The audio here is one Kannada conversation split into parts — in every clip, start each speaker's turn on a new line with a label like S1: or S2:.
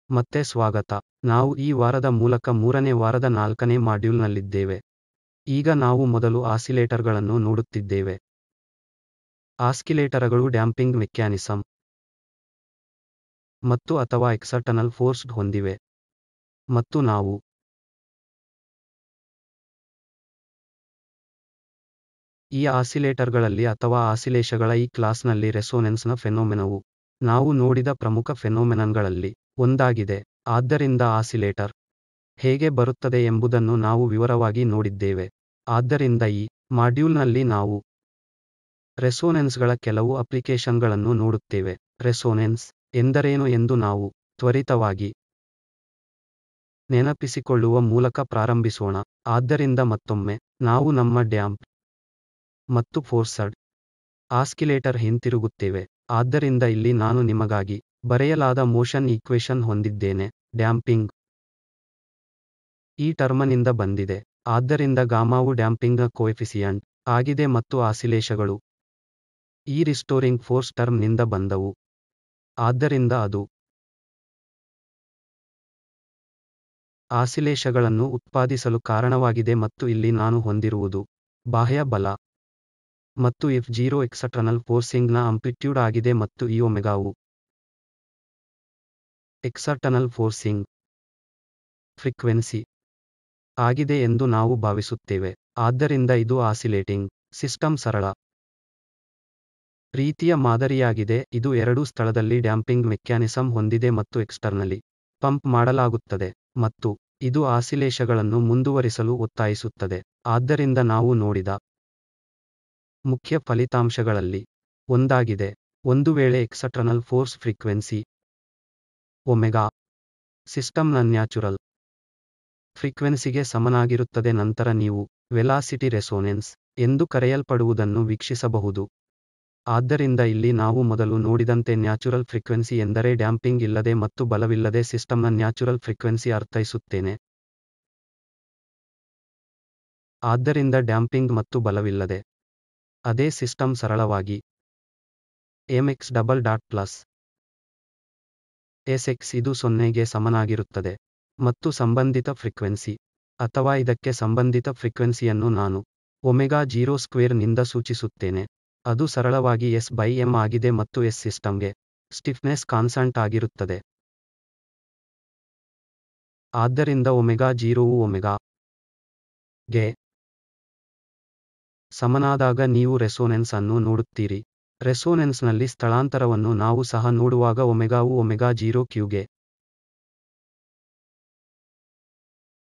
S1: ಮತ್ತೆ ಸ್ವಾಗತ. ನಾವು ಈ ವಾರದ ಮೂಲಕ ಮೂರನೇ ವಾರದ 4ನೇ ಮಾಡ್ಯೂಲ್ನಲ್ಲಿದ್ದೇವೆ. ಈಗ ನಾವು ಮೊದಲು ಆಸಿಲೇಟರ್ಗಳನ್ನು ನೋಡುತ್ತಿದ್ದೇವೆ. ಆಸ್ಕಿಲೇಟರಗಳು ಡ್ಯಾಂಪಿಂಗ್ ಮೆಕ್ಯಾನಿಸಮ್ ಮತ್ತು ಅಥವಾ ಎಕ್ಸಟರ್ನಲ್ ಫೋರ್ಸ್ಡ್ ಹೊಂದಿವೆ. ಮತ್ತು ನಾವು ಈ ಆಸಿಲೇಟರ್ಗಳಲ್ಲಿ ಅಥವಾ ಆಸಿಲೇಶಗಳ ಈ ಕ್ಲಾಸ್ನಲ್ಲಿ ರೆಸೋನೆನ್ಸ್ನ ಫೆನೋಮೆನವು ನಾವು ನೋಡಿದ ಪ್ರಮುಖ ಫೆನೋಮೆನನ್ಗಳಲ್ಲಿ ಒಂದಾಗಿದೆ. ಆದ್ದರಿಂದ ಆಸಿಲೇಟರ್ ಹೇಗೆ ಬರುತ್ತದೆ ಎಂಬುದನ್ನು ನಾವು ವಿವರವಾಗಿ ನೋಡಿದ್ದೇವೆ. ಆದ್ದರಿಂದ ಈ ಮಾಡ್ಯೂಲ್ನಲ್ಲಿ ನಾವು ರೆಸೋನೆನ್ಸ್ಗಳ ಕೆಲವು ಅಪ್ಲಿಕೇಶನ್ಗಳನ್ನು ನೋಡುತ್ತೇವೆ. ರೆಸೋನೆನ್ಸ್ ಎಂದರೇನು ಎಂದು ನಾವು ತ್ವರಿತವಾಗಿ ನೆನಪಿಸಿಕೊಳ್ಳುವ ಮೂಲಕ ಪ್ರಾರಂಭಿಸೋಣ. ಆದ್ದರಿಂದ ಮತ್ತೊಮ್ಮೆ ನಾವು ನಮ್ಮ ಡ್ಯಾಂಪ್ ಮತ್ತು ಫೋರ್ಸಡ್ ಆಸ್ಕಿಲೇಟರ್ ಹಿಂತಿರುಗುತ್ತೇವೆ. ಆದ್ದರಿಂದ ಇಲ್ಲಿ ನಾನು ನಿಮಗಾಗಿ ಬರೆಯಲಾದ ಮೋಷನ್ ಈಕ್ವೇಶನ್ ಹೊಂದಿದ್ದೇನೆ. ಡ್ಯಾಂಪಿಂಗ್ ಈ ಟರ್ಮನಿಂದ ಬಂದಿದೆ. ಆದ್ದರಿಂದ ಗಾಮಾವು ಡ್ಯಾಂಪಿಂಗ್ನ ಕೋಎಫಿಸಿಯಂಟ್ ಆಗಿದೆ ಮತ್ತು ಆಸಿಲೇಶಗಳು ಈ ರಿಸ್ಟೋರಿಂಗ್ ಫೋರ್ಸ್ ಟರ್ಮ್ನಿಂದ ಬಂದವು. ಆದ್ದರಿಂದ ಅದು ಆಸಿಲೇಶಗಳನ್ನು ಉತ್ಪಾದಿಸಲು ಕಾರಣವಾಗಿದೆ ಮತ್ತು ಇಲ್ಲಿ ನಾನು ಹೊಂದಿರುವುದು ಬಾಹ್ಯ ಬಲ ಮತ್ತು F0 ಎಕ್ಸಟರ್ನಲ್ ಫೋರ್ಸಿಂಗ್ನ ಅಂಪ್ಲಿಟ್ಯೂಡ್ ಆಗಿದೆ ಮತ್ತು ಈ ಒಮೆಗಾವು ಎಕ್ಸಟರ್ನಲ್ ಫೋರ್ಸಿಂಗ್ ಫ್ರೀಕ್ವೆನ್ಸಿ ಆಗಿದೆ ಎಂದು ನಾವು ಭಾವಿಸುತ್ತೇವೆ. ಆದ್ದರಿಂದ ಇದು ಆಸಿಲೇಟಿಂಗ್ ಸಿಸ್ಟಮ್ ಸರಳ ರೀತಿಯ ಮಾದರಿಯಾಗಿದೆ. ಇದು ಎರಡೂ ಸ್ಥಳದಲ್ಲಿ ಡ್ಯಾಂಪಿಂಗ್ ಮೆಕ್ಯಾನಿಸಮ್ ಹೊಂದಿದೆ ಮತ್ತು ಎಕ್ಸ್ಟರ್ನಲಿ ಪಂಪ್ ಮಾಡಲಾಗುತ್ತದೆ ಮತ್ತು ಇದು ಆಸಿಲೇಶಗಳನ್ನು ಮುಂದುವರಿಸಲು ಒತ್ತಾಯಿಸುತ್ತದೆ. ಆದ್ದರಿಂದ ನಾವು ನೋಡಿದ ಮುಖ್ಯ ಫಲಿತಾಂಶಗಳಲ್ಲಿ ಒಂದಾಗಿದೆ. ಒಂದು ವೇಳೆ ಎಕ್ಸಟರ್ನಲ್ ಫೋರ್ಸ್ ಫ್ರೀಕ್ವೆನ್ಸಿ ಒಮೆಗಾ ಸಿಸ್ಟಮ್ನ ನ್ಯಾಚುರಲ್ ಫ್ರೀಕ್ವೆನ್ಸಿಗೆ ಸಮನಾಗಿರುತ್ತದೆ, ನಂತರ ನೀವು ವೆಲಾಸಿಟಿ ರೆಸೋನೆನ್ಸ್ ಎಂದು ಕರೆಯಲ್ಪಡುವುದನ್ನು ವೀಕ್ಷಿಸಬಹುದು. ಆದ್ದರಿಂದ ಇಲ್ಲಿ ನಾವು ಮೊದಲು ನೋಡಿದಂತೆ ನ್ಯಾಚುರಲ್ ಫ್ರೀಕ್ವೆನ್ಸಿ ಎಂದರೆ ಡ್ಯಾಂಪಿಂಗ್ ಇಲ್ಲದೆ ಮತ್ತು ಬಲವಿಲ್ಲದೆ ಸಿಸ್ಟಮ್ನ ನ್ಯಾಚುರಲ್ ಫ್ರೀಕ್ವೆನ್ಸಿ ಅರ್ಥೈಸುತ್ತೇನೆ. ಆದ್ದರಿಂದ ಡ್ಯಾಂಪಿಂಗ್ ಮತ್ತು ಬಲವಿಲ್ಲದೆ ಅದೇ ಸಿಸ್ಟಮ್ ಸರಳವಾಗಿ mx ++ sx ಇದು 0ಗೆ ಸಮನಾಗಿರುತ್ತದೆ ಮತ್ತು ಸಂಬಂಧಿತ ಫ್ರೀಕ್ವೆನ್ಸಿ ಅಥವಾ ಇದಕ್ಕೆ ಸಂಬಂಧಿತ ಫ್ರೀಕ್ವೆನ್ಸಿಯನ್ನು ನಾನು ಒಮೆಗಾ 0² ನಿಂದ ಸೂಚಿಸುತ್ತೇನೆ. ಅದು ಸರಳವಾಗಿ S/m ಆಗಿದೆ ಮತ್ತು S ಸಿಸ್ಟಮ್ಗೆ ಸ್ಟಿಫ್ನೆಸ್ ಕಾನ್ಸ್ಟಂಟ್ ಆಗಿರುತ್ತದೆ. ಆದ್ದರಿಂದ ಒಮೆಗಾ 0ವು ಒಮೆಗಾ ಗೆ ಸಮನಾದಾಗ ನೀವು ರೆಸೋನೆನ್ಸ್ ಅನ್ನು ನೋಡುತ್ತೀರಿ. ರೆಸೋನೆನ್ಸ್ನಲ್ಲಿ ಸ್ಥಳಾಂತರವನ್ನು ನಾವು ಸಹ ನೋಡುವಾಗ ಒಮೆಗಾವು ಒಮೆಗಾ 0 ಗೆ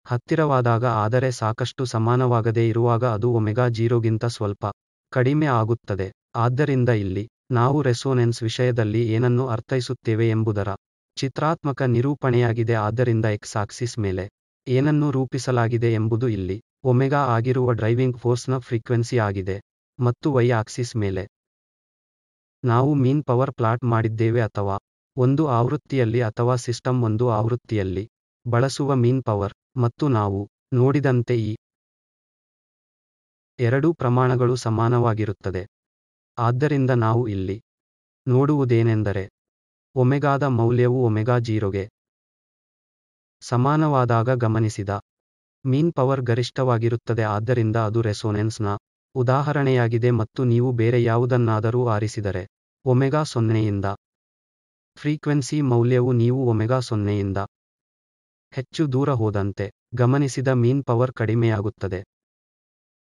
S1: ಹತ್ತಿರವಾದಾಗ ಆದರೆ ಸಾಕಷ್ಟು ಸಮಾನವಾಗದೇ ಇರುವಾಗ ಅದು ಒಮೆಗಾ 0ಗಿಂತ ಸ್ವಲ್ಪ ಕಡಿಮೆ ಆಗುತ್ತದೆ. ಆದ್ದರಿಂದ ಇಲ್ಲಿ ನಾವು ರೆಸೋನೆನ್ಸ್ ವಿಷಯದಲ್ಲಿ ಏನನ್ನು ಅರ್ಥೈಸುತ್ತೇವೆ ಎಂಬುದರ ಚಿತ್ರಾತ್ಮಕ ನಿರೂಪಣೆಯಾಗಿದೆ. ಆದ್ದರಿಂದ ಎಕ್ಸ್ ಆಕ್ಸಿಸ್ ಮೇಲೆ ಏನನ್ನು ರೂಪಿಸಲಾಗಿದೆ ಎಂಬುದು ಇಲ್ಲಿ ಒಮೆಗಾ ಆಗಿರುವ ಡ್ರೈವಿಂಗ್ ಫೋರ್ಸ್ನ ಫ್ರೀಕ್ವೆನ್ಸಿ ಆಗಿದೆ ಮತ್ತು ವೈ ಆಕ್ಸಿಸ್ ಮೇಲೆ ನಾವು ಮೀನ್ ಪವರ್ ಪ್ಲಾಟ್ ಮಾಡಿದ್ದೇವೆ ಅಥವಾ ಒಂದು ಆವೃತ್ತಿಯಲ್ಲಿ ಅಥವಾ ಸಿಸ್ಟಮ್ ಒಂದು ಆವೃತ್ತಿಯಲ್ಲಿ ಬಳಸುವ ಮೀನ್ ಪವರ್. ಮತ್ತು ನಾವು ನೋಡಿದಂತೆ ಈ ಎರಡೂ ಪ್ರಮಾಣಗಳು ಸಮಾನವಾಗಿರುತ್ತದೆ. ಆದ್ದರಿಂದ ನಾವು ಇಲ್ಲಿ ನೋಡುವುದೇನೆಂದರೆ ಒಮೆಗಾದ ಮೌಲ್ಯವು ಒಮೆಗಾ 0ಗೆ ಸಮಾನವಾದಾಗ ಗಮನಿಸಿದ ಮೀನ್ ಪವರ್ ಗರಿಷ್ಠವಾಗಿರುತ್ತದೆ. ಆದ್ದರಿಂದ ಅದು ರೆಸೋನೆನ್ಸ್ನ ಉದಾಹರಣೆಯಾಗಿದೆ ಮತ್ತು ನೀವು ಬೇರೆ ಯಾವುದನ್ನಾದರೂ ಆರಿಸಿದರೆ ಒಮೆಗಾ 0ಯಿಂದ ಫ್ರೀಕ್ವೆನ್ಸಿ ಮೌಲ್ಯವು ನೀವು ಒಮೆಗಾ 0ಯಿಂದ ಹೆಚ್ಚು ದೂರ ಹೋದಂತೆ ಗಮನಿಸಿದ ಮೀನ್ ಪವರ್ ಕಡಿಮೆಯಾಗುತ್ತದೆ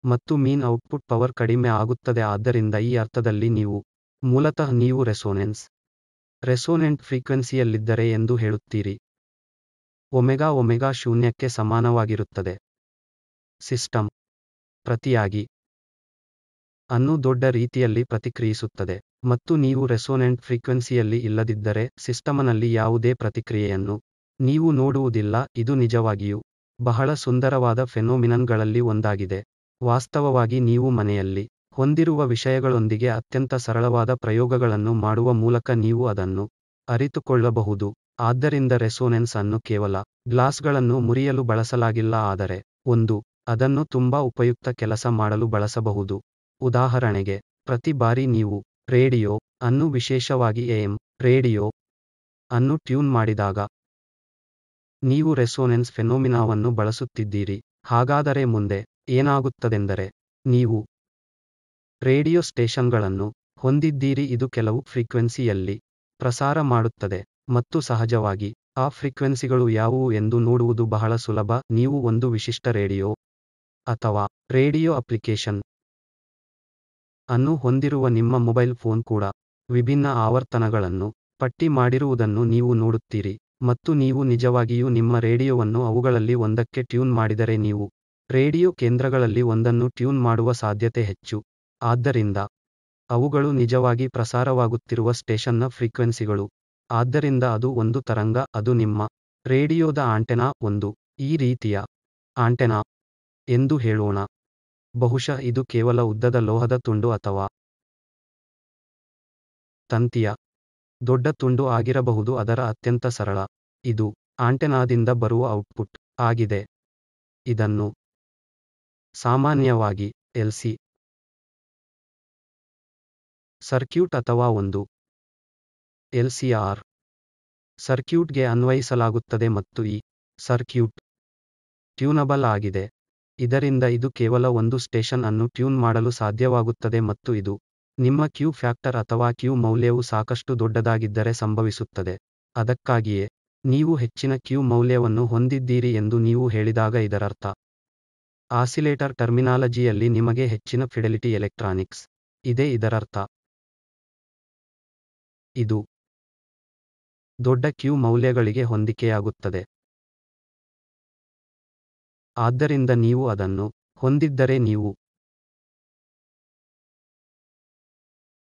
S1: ಮತ್ತು ಮೀನ್ ಔಟ್ಪುಟ್ ಪವರ್ ಕಡಿಮೆ ಆಗುತ್ತದೆ. ಆದ್ದರಿಂದ ಈ ಅರ್ಥದಲ್ಲಿ ನೀವು ಮೂಲತಃ ನೀವು ರೆಸೋನೆಂಟ್ ಫ್ರೀಕ್ವೆನ್ಸಿಯಲ್ಲಿದ್ದರೆ ಎಂದು ಹೇಳುತ್ತೀರಿ. ಒಮೆಗಾ 0ಕ್ಕೆ ಸಮಾನವಾಗಿರುತ್ತದೆ. ಸಿಸ್ಟಮ್ ಪ್ರತಿಯಾಗಿ ಅನ್ನು ದೊಡ್ಡ ರೀತಿಯಲ್ಲಿ ಪ್ರತಿಕ್ರಿಯಿಸುತ್ತದೆ ಮತ್ತು ನೀವು ರೆಸೋನೆಂಟ್ ಫ್ರೀಕ್ವೆನ್ಸಿಯಲ್ಲಿ ಇಲ್ಲದಿದ್ದರೆ ಸಿಸ್ಟಮನಲ್ಲಿ ಯಾವುದೇ ಪ್ರತಿಕ್ರಿಯೆಯನ್ನು ನೀವು ನೋಡುವುದಿಲ್ಲ. ಇದು ನಿಜವಾಗಿಯೂ ಬಹಳ ಸುಂದರವಾದ ಫೆನೋಮಿನನ್ಗಳಲ್ಲಿ ಒಂದಾಗಿದೆ. ವಾಸ್ತವವಾಗಿ ನೀವು ಮನೆಯಲ್ಲಿ ಹೊಂದಿರುವ ವಿಷಯಗಳೊಂದಿಗೆ ಅತ್ಯಂತ ಸರಳವಾದ ಪ್ರಯೋಗಗಳನ್ನು ಮಾಡುವ ಮೂಲಕ ನೀವು ಅದನ್ನು ಅರಿತುಕೊಳ್ಳಬಹುದು. ಆದ್ದರಿಂದ ರೆಸೋನೆನ್ಸ್ ಅನ್ನು ಕೇವಲ ಗ್ಲಾಸ್ಗಳನ್ನು ಮುರಿಯಲು ಬಳಸಲಾಗಿಲ್ಲ, ಆದರೆ ಅದನ್ನು ತುಂಬಾ ಉಪಯುಕ್ತ ಕೆಲಸ ಮಾಡಲು ಬಳಸಬಹುದು. ಉದಾಹರಣೆಗೆ, ಪ್ರತಿ ಬಾರಿ ನೀವು ರೇಡಿಯೋ ಅನ್ನು ವಿಶೇಷವಾಗಿ AM ರೇಡಿಯೋ ಅನ್ನು ಟ್ಯೂನ್ ಮಾಡಿದಾಗ ನೀವು ರೆಸೋನೆನ್ಸ್ ಫೆನೋಮಿನಾವನ್ನು ಬಳಸುತ್ತಿದ್ದೀರಿ. ಹಾಗಾದರೆ ಮುಂದೆ ಏನಾಗುತ್ತದೆಂದರೆ, ನೀವು ರೇಡಿಯೋ ಸ್ಟೇಷನ್ಗಳನ್ನು ಹೊಂದಿದ್ದೀರಿ. ಇದು ಕೆಲವು ಫ್ರೀಕ್ವೆನ್ಸಿಯಲ್ಲಿ ಪ್ರಸಾರ ಮಾಡುತ್ತದೆ ಮತ್ತು ಸಹಜವಾಗಿ ಆ ಫ್ರೀಕ್ವೆನ್ಸಿಗಳು ಯಾವುವು ಎಂದು ನೋಡುವುದು ಬಹಳ ಸುಲಭ. ನೀವು ಒಂದು ವಿಶಿಷ್ಟ ರೇಡಿಯೋ ಅಥವಾ ರೇಡಿಯೋ ಅಪ್ಲಿಕೇಶನ್ ಅನ್ನು ಹೊಂದಿರುವ ನಿಮ್ಮ ಮೊಬೈಲ್ ಫೋನ್ ಕೂಡ ವಿಭಿನ್ನ ಆವರ್ತನಗಳನ್ನು ಪಟ್ಟಿ ಮಾಡಿರುವುದನ್ನು ನೀವು ನೋಡುತ್ತೀರಿ ಮತ್ತು ನೀವು ನಿಜವಾಗಿಯೂ ನಿಮ್ಮ ರೇಡಿಯೋವನ್ನು ಅವುಗಳಲ್ಲಿ ಒಂದಕ್ಕೆ ಟ್ಯೂನ್ ಮಾಡಿದರೆ ನೀವು ರೇಡಿಯೋ ಕೇಂದ್ರಗಳಲ್ಲಿ ಒಂದನ್ನು ಟ್ಯೂನ್ ಮಾಡುವ ಸಾಧ್ಯತೆ ಹೆಚ್ಚು. ಆದ್ದರಿಂದ ಅವುಗಳು ನಿಜವಾಗಿ ಪ್ರಸಾರವಾಗುತ್ತಿರುವ ಸ್ಟೇಷನ್ನ ಫ್ರೀಕ್ವೆನ್ಸಿಗಳು. ಆದ್ದರಿಂದ ಅದು ಒಂದು ತರಂಗ, ಅದು ನಿಮ್ಮ ರೇಡಿಯೋದ ಆಂಟೆನಾ, ಒಂದು ಈ ರೀತಿಯ ಆಂಟೆನಾ ಎಂದು ಹೇಳೋಣ. ಬಹುಶಃ ಇದು ಕೇವಲ ಉದ್ದದ ಲೋಹದ ತುಂಡು ಅಥವಾ ತಂತಿಯ ದೊಡ್ಡ ತುಂಡು ಆಗಿರಬಹುದು. ಅದರ ಅತ್ಯಂತ ಸರಳ ಇದು ಆಂಟೆನಾದಿಂದ ಬರುವ ಔಟ್ಪುಟ್ ಆಗಿದೆ. ಇದನ್ನು ಸಾಮಾನ್ಯವಾಗಿ ಎಲ್ಸಿ ಸರ್ಕ್ಯೂಟ್ ಅಥವಾ ಒಂದು ಎಲ್ಸಿಆರ್ ಸರ್ಕ್ಯೂಟ್ಗೆ ಅನ್ವಯಿಸಲಾಗುತ್ತದೆ ಮತ್ತು ಈ ಸರ್ಕ್ಯೂಟ್ ಟ್ಯೂನಬಲ್ ಆಗಿದೆ. ಇದರಿಂದ ಇದು ಕೇವಲ ಒಂದು ಸ್ಟೇಷನ್ ಅನ್ನು ಟ್ಯೂನ್ ಮಾಡಲು ಸಾಧ್ಯವಾಗುತ್ತದೆ ಮತ್ತು ಇದು ನಿಮ್ಮ ಕ್ಯೂ ಫ್ಯಾಕ್ಟರ್ ಅಥವಾ ಕ್ಯೂ ಮೌಲ್ಯವು ಸಾಕಷ್ಟು ದೊಡ್ಡದಾಗಿದ್ದರೆ ಸಂಭವಿಸುತ್ತದೆ. ಅದಕ್ಕಾಗಿಯೇ ನೀವು ಹೆಚ್ಚಿನ ಕ್ಯೂ ಮೌಲ್ಯವನ್ನು ಹೊಂದಿದ್ದೀರಿ ಎಂದು ನೀವು ಹೇಳಿದಾಗ ಇದರರ್ಥ ಆಸಿಲೇಟರ್ ಟರ್ಮಿನಾಲಜಿಯಲ್ಲಿ ನಿಮಗೆ ಹೆಚ್ಚಿನ ಫಿಡೆಲಿಟಿ ಎಲೆಕ್ಟ್ರಾನಿಕ್ಸ್ ಇದೆ. ಇದರರ್ಥ ಇದು ದೊಡ್ಡ ಕ್ಯೂ ಮೌಲ್ಯಗಳಿಗೆ ಹೊಂದಿಕೆಯಾಗುತ್ತದೆ. ಆದ್ದರಿಂದ ನೀವು ಅದನ್ನು ಹೊಂದಿದ್ದರೆ ನೀವು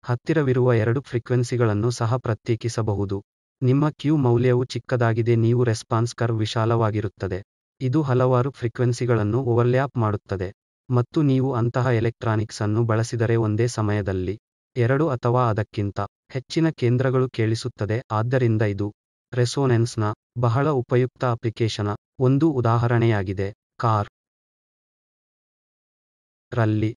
S1: ಹತ್ತಿರವಿರುವ ಎರಡು ಫ್ರೀಕ್ವೆನ್ಸಿಗಳನ್ನು ಸಹ ಪ್ರತ್ಯೇಕಿಸಬಹುದು. ನಿಮ್ಮ ಕ್ಯೂ ಮೌಲ್ಯವು ಚಿಕ್ಕದಾಗಿದೆ, ನೀವು ರೆಸ್ಪಾನ್ಸ್ ಕರ್ವ್ ವಿಶಾಲವಾಗಿರುತ್ತದೆ. ಇದು ಹಲವಾರು ಫ್ರೀಕ್ವೆನ್ಸಿಗಳನ್ನು ಓವರ್ಲ್ಯಾಪ್ ಮಾಡುತ್ತದೆ ಮತ್ತು ನೀವು ಅಂತಹ ಎಲೆಕ್ಟ್ರಾನಿಕ್ಸ್ ಅನ್ನು ಬಳಸಿದರೆ ಒಂದೇ ಸಮಯದಲ್ಲಿ ಎರಡು ಅಥವಾ ಅದಕ್ಕಿಂತ ಹೆಚ್ಚಿನ ಕೇಂದ್ರಗಳು ಕೇಳಿಸುತ್ತದೆ. ಆದ್ದರಿಂದ ಇದು ರೆಸೋನೆನ್ಸ್ನ ಬಹಳ ಉಪಯುಕ್ತ ಅಪ್ಲಿಕೇಶನ ಒಂದು ಉದಾಹರಣೆಯಾಗಿದೆ. ಕಾರ್ ರಲ್ಲಿ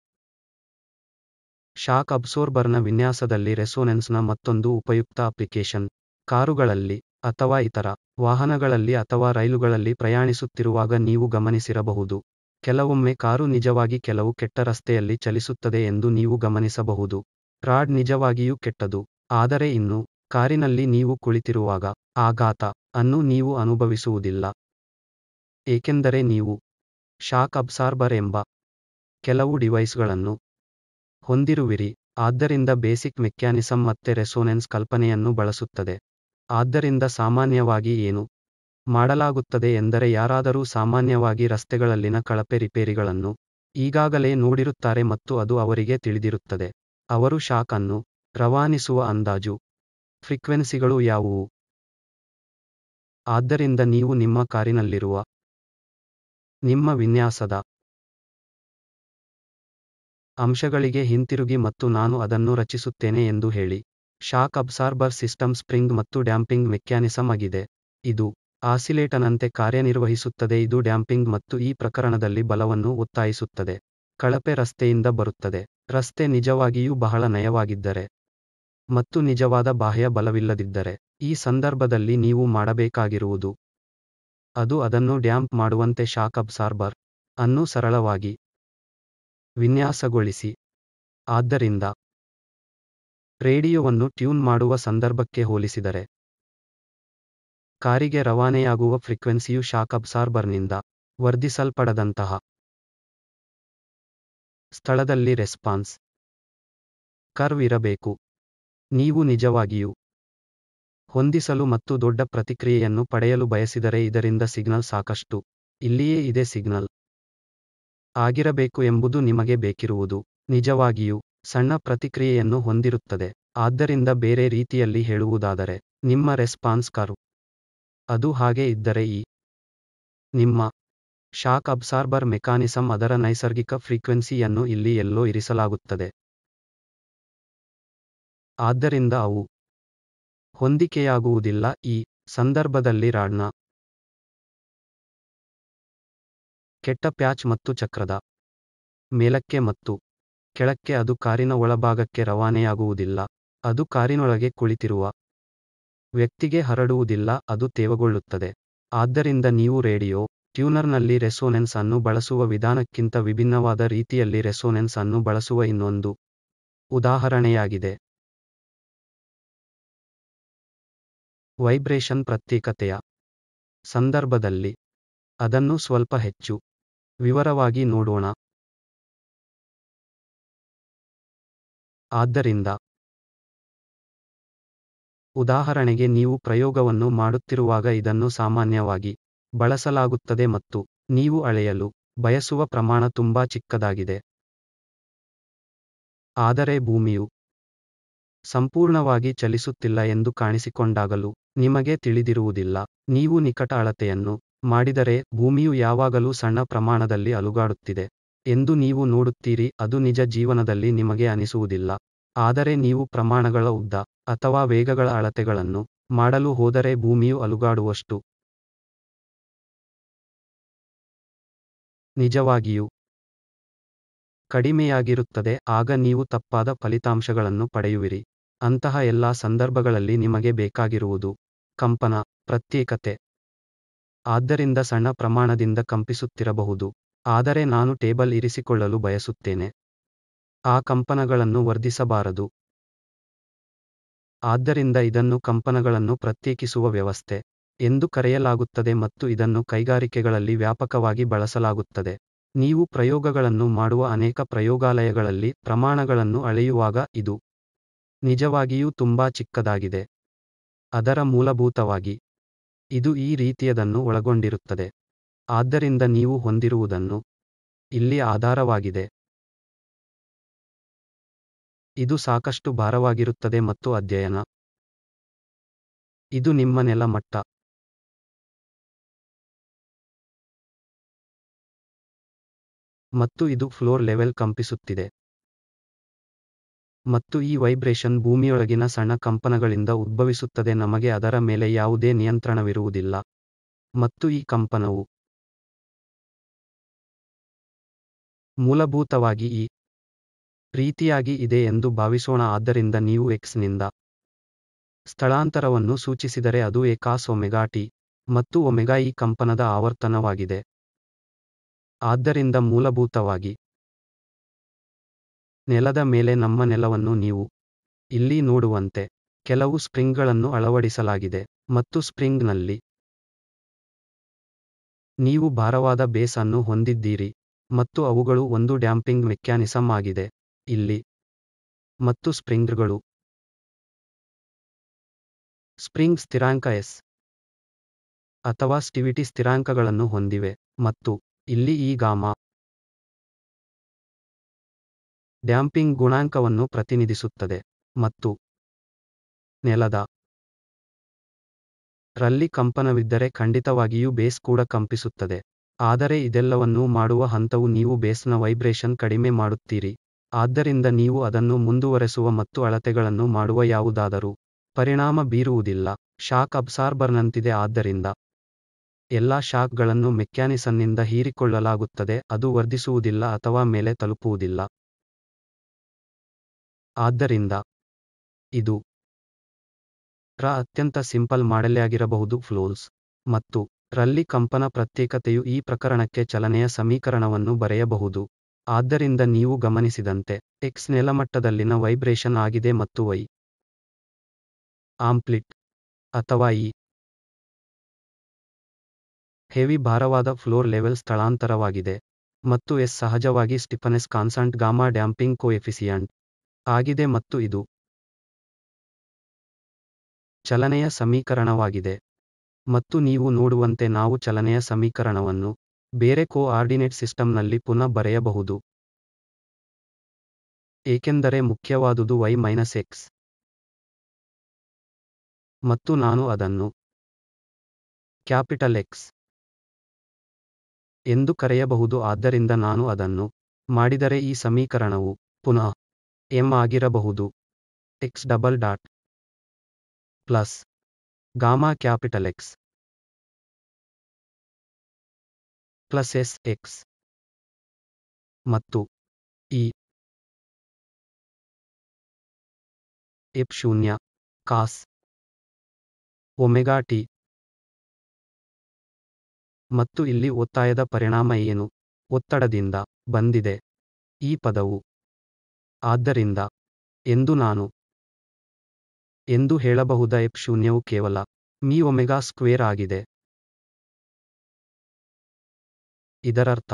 S1: ಶಾಕ್ ಅಬ್ಸೋರ್ಬರ್ನ ವಿನ್ಯಾಸದಲ್ಲಿ ರೆಸೋನೆನ್ಸ್ನ ಮತ್ತೊಂದು ಉಪಯುಕ್ತ ಅಪ್ಲಿಕೇಶನ್ ಕಾರುಗಳಲ್ಲಿ ಅಥವಾ ಇತರ ವಾಹನಗಳಲ್ಲಿ ಅಥವಾ ರೈಲುಗಳಲ್ಲಿ ಪ್ರಯಾಣಿಸುತ್ತಿರುವಾಗ ನೀವು ಗಮನಿಸಿರಬಹುದು. ಕೆಲವೊಮ್ಮೆ ಕಾರು ನಿಜವಾಗಿ ಕೆಲವು ಕೆಟ್ಟ ರಸ್ತೆಯಲ್ಲಿ ಚಲಿಸುತ್ತದೆ ಎಂದು ನೀವು ಗಮನಿಸಬಹುದು. ರಾಡ್ ನಿಜವಾಗಿಯೂ ಕೆಟ್ಟದು, ಆದರೆ ಇನ್ನೂ ಕಾರಿನಲ್ಲಿ ನೀವು ಕುಳಿತಿರುವಾಗ ಆಘಾತ ಅನ್ನು ನೀವು ಅನುಭವಿಸುವುದಿಲ್ಲ, ಏಕೆಂದರೆ ನೀವು ಶಾಕ್ ಅಬ್ಸಾರ್ಬರ್ ಎಂಬ ಕೆಲವು ಡಿವೈಸ್ಗಳನ್ನು ಹೊಂದಿರುವಿರಿ. ಆದ್ದರಿಂದ ಬೇಸಿಕ್ ಮೆಕ್ಯಾನಿಸಮ್ ಮತ್ತೆ ರೆಸೋನೆನ್ಸ್ ಕಲ್ಪನೆಯನ್ನು ಬಳಸುತ್ತದೆ. ಆದ್ದರಿಂದ ಸಾಮಾನ್ಯವಾಗಿ ಏನು ಮಾಡಲಾಗುತ್ತದೆ ಎಂದರೆ, ಯಾರಾದರೂ ಸಾಮಾನ್ಯವಾಗಿ ರಸ್ತೆಗಳಲ್ಲಿನ ಕಳಪೆ ರಿಪೇರಿಗಳನ್ನು ಈಗಾಗಲೇ ನೋಡಿರುತ್ತಾರೆ ಮತ್ತು ಅದು ಅವರಿಗೆ ತಿಳಿದಿರುತ್ತದೆ. ಅವರು ಶಾಕ್ ಅನ್ನು ರವಾನಿಸುವ ಅಂದಾಜು ಫ್ರೀಕ್ವೆನ್ಸಿಗಳು ಯಾವುವು. ಆದ್ದರಿಂದ ನೀವು ನಿಮ್ಮ ಕಾರಿನಲ್ಲಿರುವ ನಿಮ್ಮ ವಿನ್ಯಾಸದ ಅಂಶಗಳಿಗೆ ಹಿಂತಿರುಗಿ ಮತ್ತು ನಾನು ಅದನ್ನು ರಚಿಸುತ್ತೇನೆ ಎಂದು ಹೇಳಿ. ಶಾಕ್ ಅಬ್ಸಾರ್ಬರ್ ಸಿಸ್ಟಮ್ ಸ್ಪ್ರಿಂಗ್ ಮತ್ತು ಡ್ಯಾಂಪಿಂಗ್ ಮೆಕ್ಯಾನಿಸಮ್ ಆಗಿದೆ. ಇದು ಆಸಿಲೇಟನಂತೆ ಕಾರ್ಯನಿರ್ವಹಿಸುತ್ತದೆ. ಇದು ಡ್ಯಾಂಪಿಂಗ್ ಮತ್ತು ಈ ಪ್ರಕರಣದಲ್ಲಿ ಬಲವನ್ನು ಒತ್ತಾಯಿಸುತ್ತದೆ. ಕಳಪೆ ರಸ್ತೆಯಿಂದ ಬರುತ್ತದೆ. ರಸ್ತೆ ನಿಜವಾಗಿಯೂ ಬಹಳ ನಯವಾಗಿದ್ದರೆ ಮತ್ತು ನಿಜವಾದ ಬಾಹ್ಯ ಬಲವಿಲ್ಲದಿದ್ದರೆ, ಈ ಸಂದರ್ಭದಲ್ಲಿ ನೀವು ಮಾಡಬೇಕಾಗಿರುವುದು ಅದು ಅದನ್ನು ಡ್ಯಾಂಪ್ ಮಾಡುವಂತೆ ಶಾಕ್ ಅಬ್ಸಾರ್ಬರ್ ಅನ್ನು ಸರಳವಾಗಿ ವಿನ್ಯಾಸಗೊಳಿಸಿ. ಆದ್ದರಿಂದ ರೇಡಿಯೋವನ್ನು ಟ್ಯೂನ್ ಮಾಡುವ ಸಂದರ್ಭಕ್ಕೆ ಹೋಲಿಸಿದರೆ, ಕಾರಿಗೆ ರವಾನೆಯಾಗುವ ಫ್ರೀಕ್ವೆನ್ಸಿಯು ಶಾಕ್ ಅಬ್ಸಾರ್ಬರ್ನಿಂದ ವರ್ಧಿಸಲ್ಪಡದಂತಹ ಸ್ಥಳದಲ್ಲಿ ರೆಸ್ಪಾನ್ಸ್ ಕರ್ವ್ ಇರಬೇಕು. ನೀವು ನಿಜವಾಗಿಯೂ ಹೊಂದಿಸಲು ಮತ್ತು ದೊಡ್ಡ ಪ್ರತಿಕ್ರಿಯೆಯನ್ನು ಪಡೆಯಲು ಬಯಸಿದರೆ ಇದರಿಂದ ಸಿಗ್ನಲ್ ಸಾಕಷ್ಟು ಇಲ್ಲಿಯೇ ಇದೆ ಸಿಗ್ನಲ್ ಆಗಿರಬೇಕು ಎಂಬುದು ನಿಮಗೆ ಬೇಕಿರುವುದು ನಿಜವಾಗಿಯೂ ಸಣ್ಣ ಪ್ರತಿಕ್ರಿಯೆಯನ್ನು ಹೊಂದಿರುತ್ತದೆ. ಆದ್ದರಿಂದ ಬೇರೆ ರೀತಿಯಲ್ಲಿ ಹೇಳುವುದಾದರೆ, ನಿಮ್ಮ ರೆಸ್ಪಾನ್ಸ್ ಕರ್ವ್ ಅದು ಹಾಗೆ ಇದ್ದರೆ ಈ ನಿಮ್ಮ ಶಾಕ್ ಅಬ್ಸಾರ್ಬರ್ ಮೆಕಾನಿಸಮ್ ಅದರ ನೈಸರ್ಗಿಕ ಫ್ರೀಕ್ವೆನ್ಸಿಯನ್ನು ಇಲ್ಲಿ ಎಲ್ಲೋ ಇರಿಸಲಾಗುತ್ತದೆ. ಆದ್ದರಿಂದ ಅವು ಹೊಂದಿಕೆಯಾಗುವುದಿಲ್ಲ. ಈ ಸಂದರ್ಭದಲ್ಲಿ ರಾಡ್ನ ಕೆಟ್ಟ ಪ್ಯಾಚ್ ಮತ್ತು ಚಕ್ರದ ಮೇಲಕ್ಕೆ ಮತ್ತು ಕೆಳಕ್ಕೆ ಅದು ಕಾರಿನ ಒಳಭಾಗಕ್ಕೆ ರವಾನೆಯಾಗುವುದಿಲ್ಲ. ಅದು ಕಾರಿನೊಳಗೆ ಕುಳಿತಿರುವ ವ್ಯಕ್ತಿಗೆ ಹರಡುವುದಿಲ್ಲ, ಅದು ತೇವಗೊಳ್ಳುತ್ತದೆ. ಆದ್ದರಿಂದ ನೀವು ರೇಡಿಯೋ ಟ್ಯೂನರ್ನಲ್ಲಿ ರೆಸೋನೆನ್ಸ್ ಅನ್ನು ಬಳಸುವ ವಿಧಾನಕ್ಕಿಂತ ವಿಭಿನ್ನವಾದ ರೀತಿಯಲ್ಲಿ ರೆಸೋನೆನ್ಸ್ ಅನ್ನು ಬಳಸುವ ಇನ್ನೊಂದು ಉದಾಹರಣೆಯಾಗಿದೆ. ವೈಬ್ರೇಷನ್ ಪ್ರತ್ಯೇಕತೆಯ ಸಂದರ್ಭದಲ್ಲಿ ಅದನ್ನು ಸ್ವಲ್ಪ ಹೆಚ್ಚು ವಿವರವಾಗಿ ನೋಡೋಣ. ಆದ್ದರಿಂದ ಉದಾಹರಣೆಗೆ ನೀವು ಪ್ರಯೋಗವನ್ನು ಮಾಡುತ್ತಿರುವಾಗ ಇದನ್ನು ಸಾಮಾನ್ಯವಾಗಿ ಬಳಸಲಾಗುತ್ತದೆ ಮತ್ತು ನೀವು ಅಳೆಯಲು ಬಯಸುವ ಪ್ರಮಾಣ ತುಂಬಾ ಚಿಕ್ಕದಾಗಿದೆ. ಆದರೆ ಭೂಮಿಯು ಸಂಪೂರ್ಣವಾಗಿ ಚಲಿಸುತ್ತಿಲ್ಲ ಎಂದು ಕಾಣಿಸಿಕೊಂಡಾಗಲೂ ನಿಮಗೆ ತಿಳಿದಿರುವುದಿಲ್ಲ. ನೀವು ನಿಕಟ ಅಳತೆಯನ್ನು ಮಾಡಿದರೆ ಭೂಮಿಯು ಯಾವಾಗಲೂ ಸಣ್ಣ ಪ್ರಮಾಣದಲ್ಲಿ ಅಲುಗಾಡುತ್ತಿದೆ ಎಂದು ನೀವು ನೋಡುತ್ತೀರಿ. ಅದು ನಿಜ ಜೀವನದಲ್ಲಿ ನಿಮಗೆ ಅನಿಸುವುದಿಲ್ಲ. ಆದರೆ ನೀವು ಪ್ರಮಾಣಗಳ ಉದ್ದ ಅಥವಾ ವೇಗಗಳ ಅಳತೆಗಳನ್ನು ಮಾಡಲು ಹೋದರೆ ಭೂಮಿಯು ಅಲುಗಾಡುವಷ್ಟು ನಿಜವಾಗಿಯೂ ಕಡಿಮೆಯಾಗಿರುತ್ತದೆ. ಆಗ ನೀವು ತಪ್ಪಾದ ಫಲಿತಾಂಶಗಳನ್ನು ಪಡೆಯುವಿರಿ. ಅಂತಹ ಎಲ್ಲಾ ಸಂದರ್ಭಗಳಲ್ಲಿ ನಿಮಗೆ ಬೇಕಾಗಿರುವುದು ಕಂಪನ ಪ್ರತ್ಯೇಕತೆ. ಆದ್ದರಿಂದ ಸಣ್ಣ ಪ್ರಮಾಣದಿಂದ ಕಂಪಿಸುತ್ತಿರಬಹುದು, ಆದರೆ ನಾನು ಟೇಬಲ್ ಇರಿಸಿಕೊಳ್ಳಲು ಬಯಸುತ್ತೇನೆ. ಆ ಕಂಪನಗಳನ್ನು ವರ್ಧಿಸಬಾರದು. ಆದ್ದರಿಂದ ಇದನ್ನು ಕಂಪನಗಳನ್ನು ಪ್ರತ್ಯೇಕಿಸುವ ವ್ಯವಸ್ಥೆ ಎಂದು ಕರೆಯಲಾಗುತ್ತದೆ ಮತ್ತು ಇದನ್ನು ಕೈಗಾರಿಕೆಗಳಲ್ಲಿ ವ್ಯಾಪಕವಾಗಿ ಬಳಸಲಾಗುತ್ತದೆ. ನೀವು ಪ್ರಯೋಗಗಳನ್ನು ಮಾಡುವ ಅನೇಕ ಪ್ರಯೋಗಾಲಯಗಳಲ್ಲಿ ಪ್ರಮಾಣಗಳನ್ನು ಅಳೆಯುವಾಗ ಇದು ನಿಜವಾಗಿಯೂ ತುಂಬಾ ಚಿಕ್ಕದಾಗಿದೆ. ಅದರ ಮೂಲಭೂತವಾಗಿ ಇದು ಈ ರೀತಿಯದನ್ನು ಒಳಗೊಂಡಿರುತ್ತದೆ. ಆದ್ದರಿಂದ ನೀವು ಹೊಂದಿರುವುದನ್ನು ಇಲ್ಲಿ ಆಧಾರವಾಗಿದೆ. ಇದು ಸಾಕಷ್ಟು ಭಾರವಾಗಿರುತ್ತದೆ ಮತ್ತು ಅಧ್ಯಯನ. ಇದು ನಿಮ್ಮ ನೆಲ ಮಟ್ಟ. ಮತ್ತು ಇದು ಫ್ಲೋರ್ ಲೆವೆಲ್ ಕಂಪಿಸುತ್ತಿದೆ. ಮತ್ತು ಈ ವೈಬ್ರೇಷನ್ ಭೂಮಿಯೊಳಗಿನ ಸಣ್ಣ ಕಂಪನಗಳಿಂದ ಉದ್ಭವಿಸುತ್ತದೆ. ನಮಗೆ ಅದರ ಮೇಲೆ ಯಾವುದೇ ನಿಯಂತ್ರಣವಿರುವುದಿಲ್ಲ. ಮತ್ತು ಈ ಕಂಪನವು ಮೂಲಭೂತವಾಗಿ ಈ ರೀತಿಯಾಗಿ ಇದೆ ಎಂದು ಭಾವಿಸೋಣ. ಆದ್ದರಿಂದ ನೀವು x ನಿಂದ ಸ್ಥಳಾಂತರವನ್ನು ಸೂಚಿಸಿದರೆ ಅದು a cos ಒಮೆಗಾ t ಮತ್ತು ಒಮೆಗಾ ಈ ಕಂಪನದ ಆವರ್ತನವಾಗಿದೆ. ಆದ್ದರಿಂದ ಮೂಲಭೂತವಾಗಿ ನೆಲದ ಮೇಲೆ ನಮ್ಮ ನೆಲವನ್ನು ನೀವು ಇಲ್ಲಿ ನೋಡುವಂತೆ ಕೆಲವು ಸ್ಪ್ರಿಂಗ್ಗಳನ್ನು ಅಳವಡಿಸಲಾಗಿದೆ ಮತ್ತು ಸ್ಪ್ರಿಂಗ್ನಲ್ಲಿ ನೀವು ಭಾರವಾದ ಬೇಸ್ ಅನ್ನು ಹೊಂದಿದ್ದೀರಿ ಮತ್ತು ಅವುಗಳು ಒಂದು ಡ್ಯಾಂಪಿಂಗ್ ಮೆಕ್ಯಾನಿಸಮ್ ಆಗಿದೆ ಇಲ್ಲಿ. ಮತ್ತು ಸ್ಪ್ರಿಂಗ್ಗಳು ಸ್ಪ್ರಿಂಗ್ ಸ್ಥಿರಾಂಕ s ಅಥವಾ ಸ್ಟಿವಿಟಿ ಸ್ಥಿರಾಂಕಗಳನ್ನು ಹೊಂದಿವೆ ಮತ್ತು ಇಲ್ಲಿ ಈ ಗಾಮಾ ಡ್ಯಾಂಪಿಂಗ್ ಗುಣಾಂಕವನ್ನು ಪ್ರತಿನಿಧಿಸುತ್ತದೆ. ಮತ್ತು ನೆಲದ ರಲ್ಲಿ ಕಂಪನವಿದ್ದರೆ ಖಂಡಿತವಾಗಿಯೂ ಬೇಸ್ ಕೂಡ ಕಂಪಿಸುತ್ತದೆ. ಆದರೆ ಇದೆಲ್ಲವನ್ನೂ ಮಾಡುವ ಹಂತವು ನೀವು ಬೇಸ್ನ ವೈಬ್ರೇಷನ್ ಕಡಿಮೆ ಮಾಡುತ್ತೀರಿ. ಆದ್ದರಿಂದ ನೀವು ಅದನ್ನು ಮುಂದುವರೆಸುವ ಮತ್ತು ಅಳತೆಗಳನ್ನು ಮಾಡುವ ಯಾವುದಾದರೂ ಪರಿಣಾಮ ಬೀರುವುದಿಲ್ಲ. ಶಾಕ್ ಅಬ್ಸಾರ್ಬರ್ನಂತಿದೆ. ಆದ್ದರಿಂದ ಎಲ್ಲಾ ಶಾಕ್ಗಳನ್ನು ಮೆಕ್ಯಾನಿಸನ್ನಿಂದ ಹೀರಿಕೊಳ್ಳಲಾಗುತ್ತದೆ. ಅದು ವರ್ಧಿಸುವುದಿಲ್ಲ ಅಥವಾ ಮೇಲೆ ತಲುಪುವುದಿಲ್ಲ. ಆದ್ದರಿಂದ ಇದು ಅತ್ಯಂತ ಸಿಂಪಲ್ ಮಾಡೆಲ್ಯಾಗಿರಬಹುದು ಫ್ಲೋಸ್ ಮತ್ತು ರಲ್ಲಿ ಕಂಪನ ಪ್ರತ್ಯೇಕತೆಯು ಈ ಪ್ರಕರಣಕ್ಕೆ ಚಲನೆಯ ಸಮೀಕರಣವನ್ನು ಬರೆಯಬಹುದು. ಆದ್ದರಿಂದ ನೀವು ಗಮನಿಸಿದಂತೆ x ನೆಲಮಟ್ಟದಲ್ಲಿನ ವೈಬ್ರೇಷನ್ ಆಗಿದೆ ಮತ್ತು y ಆಂಪ್ಲಿಟ್ ಅಥವಾ ಈ ಹೆವಿ ಭಾರವಾದ ಫ್ಲೋರ್ ಲೆವೆಲ್ ಸ್ಥಳಾಂತರವಾಗಿದೆ. ಮತ್ತು s ಸಹಜವಾಗಿ ಸ್ಟಿಫನೆಸ್ ಕಾನ್ಸ್ಟಂಟ್ ಗಾಮಾ ಡ್ಯಾಂಪಿಂಗ್ ಕೋಎಫಿಸಿಯಂಟ್ ಆಗಿದೆ ಮತ್ತು ಇದು ಚಲನೆಯ ಸಮೀಕರಣವಾಗಿದೆ. ಮತ್ತು ನೀವು ನೋಡುವಂತೆ ನಾವು ಚಲನೆಯ ಸಮೀಕರಣವನ್ನು ಬೇರೆ ಕೋಆರ್ಡಿನೇಟ್ ಸಿಸ್ಟಮ್ನಲ್ಲಿ ಪುನಃ ಬರೆಯಬಹುದು. ಏಕೆಂದರೆ ಮುಖ್ಯವಾದುದು y - x. ಮತ್ತು ನಾನು ಅದನ್ನು ಕ್ಯಾಪಿಟಲ್ X ಎಂದು ಕರೆಯಬಹುದು. ಆದ್ದರಿಂದ ನಾನು ಅದನ್ನು ಮಾಡಿದರೆ ಈ ಸಮೀಕರಣವು ಪುನಃ m ಆಗಿರಬಹುದು. x double dot plus gamma capital X plus s x ಮತ್ತು ಈ f0 ಕಾಸ್ ಒಮೆಗಾ t ಮತ್ತು ಇಲ್ಲಿ ಒತ್ತಾಯದ ಪರಿಣಾಮ ಏನು? ಒತ್ತಡದಿಂದ ಬಂದಿದೆ ಈ ಪದವು. ಆದ್ದರಿಂದ ಎಂದು ನಾನು ಎಂದು ಹೇಳಬಹುದಾ? ಎಫ್ ಶೂನ್ಯವು ಕೇವಲ ಮಿ ಒಮೆಗಾ ಸ್ಕ್ವೇರ್ ಆಗಿದೆ. ಇದರರ್ಥ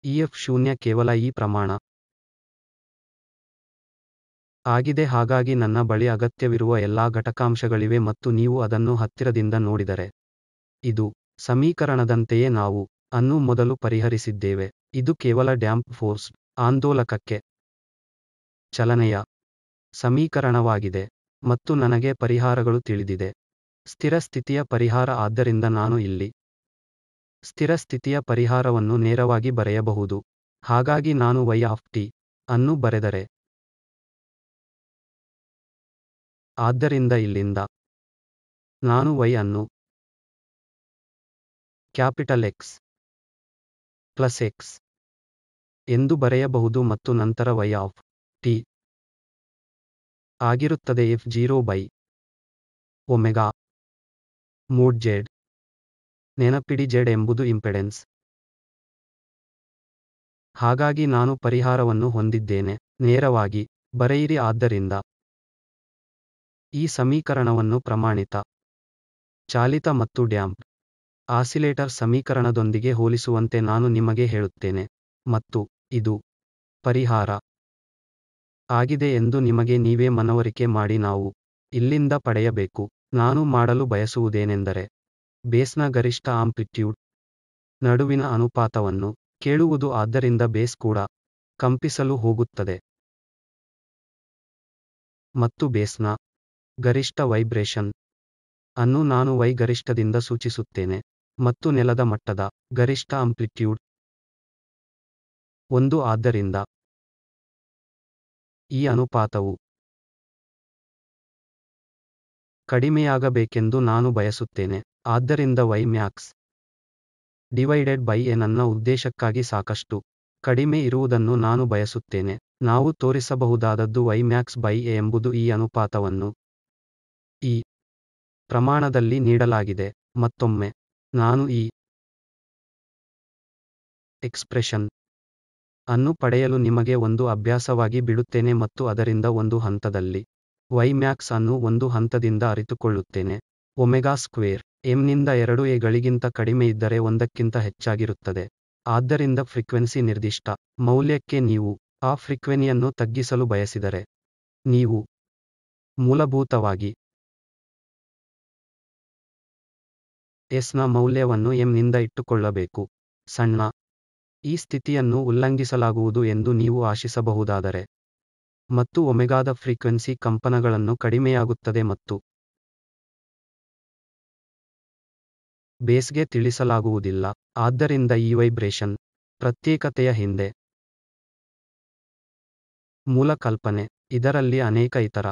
S1: ಈ ಎಫ್ ಶೂನ್ಯ ಕೇವಲ ಈ ಪ್ರಮಾಣ ಆಗಿದೆ. ಹಾಗಾಗಿ ನನ್ನ ಬಳಿ ಅಗತ್ಯವಿರುವ ಎಲ್ಲಾ ಘಟಕಾಂಶಗಳಿವೆ ಮತ್ತು ನೀವು ಅದನ್ನು ಹತ್ತಿರದಿಂದ ನೋಡಿದರೆ ಇದು ಸಮೀಕರಣದಂತೆಯೇ ನಾವು ಅನ್ನು ಮೊದಲು ಪರಿಹರಿಸಿದ್ದೇವೆ. ಇದು ಕೇವಲ ಡ್ಯಾಂಪ್ ಫೋರ್ಸ್ ಆಂದೋಲಕಕ್ಕೆ ಚಲನೆಯ ಸಮೀಕರಣವಾಗಿದೆ ಮತ್ತು ನನಗೆ ಪರಿಹಾರಗಳು ತಿಳಿದಿದೆ. ಸ್ಥಿರ ಸ್ಥಿತಿಯ ಪರಿಹಾರ. ಆದ್ದರಿಂದ ನಾನು ಇಲ್ಲಿ ಸ್ಥಿರ ಸ್ಥಿತಿಯ ಪರಿಹಾರವನ್ನು ನೇರವಾಗಿ ಬರೆಯಬಹುದು. ಹಾಗಾಗಿ ನಾನು y ಆಫ್ t ಅನ್ನು ಬರೆದರೆ, ಆದ್ದರಿಂದ ಇಲ್ಲಿಂದ ನಾನು y ಅನ್ನು ಕ್ಯಾಪಿಟಲ್ X ಪ್ಲಸ್ x ಎಂದು ಬರೆಯಬಹುದು ಮತ್ತು ನಂತರ y ಆಫ್ t ಆಗಿರುತ್ತದೆ f0 by omega mode z. ನೆನಪಿಡಿ z ಎಂಬುದು ಇಂಪೆಡೆನ್ಸ್. ಹಾಗಾಗಿ ನಾನು ಪರಿಹಾರವನ್ನು ಹೊಂದಿದ್ದೇನೆ. ನೇರವಾಗಿ ಬರೆಯಿರಿ. ಆದ್ದರಿಂದ ಈ ಸಮೀಕರಣವನ್ನು ಪ್ರಮಾಣಿತ ಚಾಲಿತ ಮತ್ತು ಡ್ಯಾಂಪ್ ಆಸಿಲೇಟರ್ ಸಮೀಕರಣದೊಂದಿಗೆ ಹೋಲಿಸುವಂತೆ ನಾನು ನಿಮಗೆ ಹೇಳುತ್ತೇನೆ ಮತ್ತು ಇದು ಪರಿಹಾರ ಆಗಿದೆ ಎಂದು ನಿಮಗೆ ನೀವೇ ಮನವರಿಕೆ ಮಾಡಿ ನಾವು ಇಲ್ಲಿಂದ ಪಡೆಯಬೇಕು. ನಾನು ಮಾಡಲು ಬಯಸುವುದೇನೆಂದರೆ ಬೇಸ್ನ ಗರಿಷ್ಠ ಆಂಪ್ಲಿಟ್ಯೂಡ್ ನಡುವಿನ ಅನುಪಾತವನ್ನು ಕೇಳುವುದು. ಆದ್ದರಿಂದ ಬೇಸ್ ಕೂಡ ಕಂಪಿಸಲು ಹೋಗುತ್ತದೆ ಮತ್ತು ಬೇಸ್ನ ಗರಿಷ್ಠ ವೈಬ್ರೇಷನ್ ಅನ್ನು ನಾನು y ಗರಿಷ್ಠದಿಂದ ಸೂಚಿಸುತ್ತೇನೆ ಮತ್ತು ನೆಲದ ಮಟ್ಟದ ಗರಿಷ್ಠ ಆಂಪ್ಲಿಟ್ಯೂಡ್ 1. ಆದ್ದರಿಂದ ಈ ಅನುಪಾತವು ಕಡಿಮೆಯಾಗಬೇಕೆಂದು ನಾನು ಬಯಸುತ್ತೇನೆ. ಆದ್ದರಿಂದ y max divided by a ನನ್ನ ಉದ್ದೇಶಕ್ಕಾಗಿ ಸಾಕಷ್ಟು ಕಡಿಮೆ ಇರುವುದನ್ನು ನಾನು ಬಯಸುತ್ತೇನೆ. ನಾವು ತೋರಿಸಬಹುದಾದದ್ದು y max ಬೈ a ಎಂಬುದು ಈ ಅನುಪಾತವನ್ನು ಈ ಪ್ರಮಾಣದಲ್ಲಿ ನೀಡಲಾಗಿದೆ. ಮತ್ತೊಮ್ಮೆ ನಾನು ಈ ಎಕ್ಸ್ಪ್ರೆಷನ್ ಅನ್ನು ಪಡೆಯಲು ನಿಮಗೆ ಒಂದು ಅಭ್ಯಾಸವಾಗಿ ಬಿಡುತ್ತೇನೆ ಮತ್ತು ಅದರಿಂದ ಒಂದು ಹಂತದಲ್ಲಿ y max ಅನ್ನು ಒಂದು ಹಂತದಿಂದ ಅರಿತುಕೊಳ್ಳುತ್ತೇನೆ. ಒಮೆಗಾ ಸ್ಕ್ವೇರ್ m ನಿಂದ 2a ಗಳಿಗಿಂತ ಕಡಿಮೆಯಿದ್ದರೆ 1ಕ್ಕಿಂತ ಹೆಚ್ಚಾಗಿರುತ್ತದೆ. ಆದ್ದರಿಂದ ಫ್ರೀಕ್ವೆನ್ಸಿ ನಿರ್ದಿಷ್ಟ ಮೌಲ್ಯಕ್ಕೆ ನೀವು ಆ ಫ್ರೀಕ್ವೆನ್ಸಿಯನ್ನು ತಗ್ಗಿಸಲು ಬಯಸಿದರೆ ನೀವು ಮೂಲಭೂತವಾಗಿ s ನ ಮೌಲ್ಯವನ್ನು m ನಿಂದ ಇಟ್ಟುಕೊಳ್ಳಬೇಕು. ಸಣ್ಣ ಈ ಸ್ಥಿತಿಯನ್ನು ಉಲ್ಲಂಘಿಸಲಾಗುವುದು ಎಂದು ನೀವು ಆಶಿಸಬಹುದಾದರೆ ಮತ್ತು ಒಮೆಗಾದ ಫ್ರೀಕ್ವೆನ್ಸಿ ಕಂಪನಗಳನ್ನು ಕಡಿಮೆಯಾಗುತ್ತದೆ ಮತ್ತು ಬೇಸ್ಗೆ ತಿಳಿಸಲಾಗುವುದಿಲ್ಲ. ಆದ್ದರಿಂದ ಈ ವೈಬ್ರೇಷನ್ ಪ್ರತ್ಯೇಕತೆಯ ಹಿಂದೆ ಮೂಲ ಕಲ್ಪನೆ. ಇದರಲ್ಲಿ ಅನೇಕ ಇತರ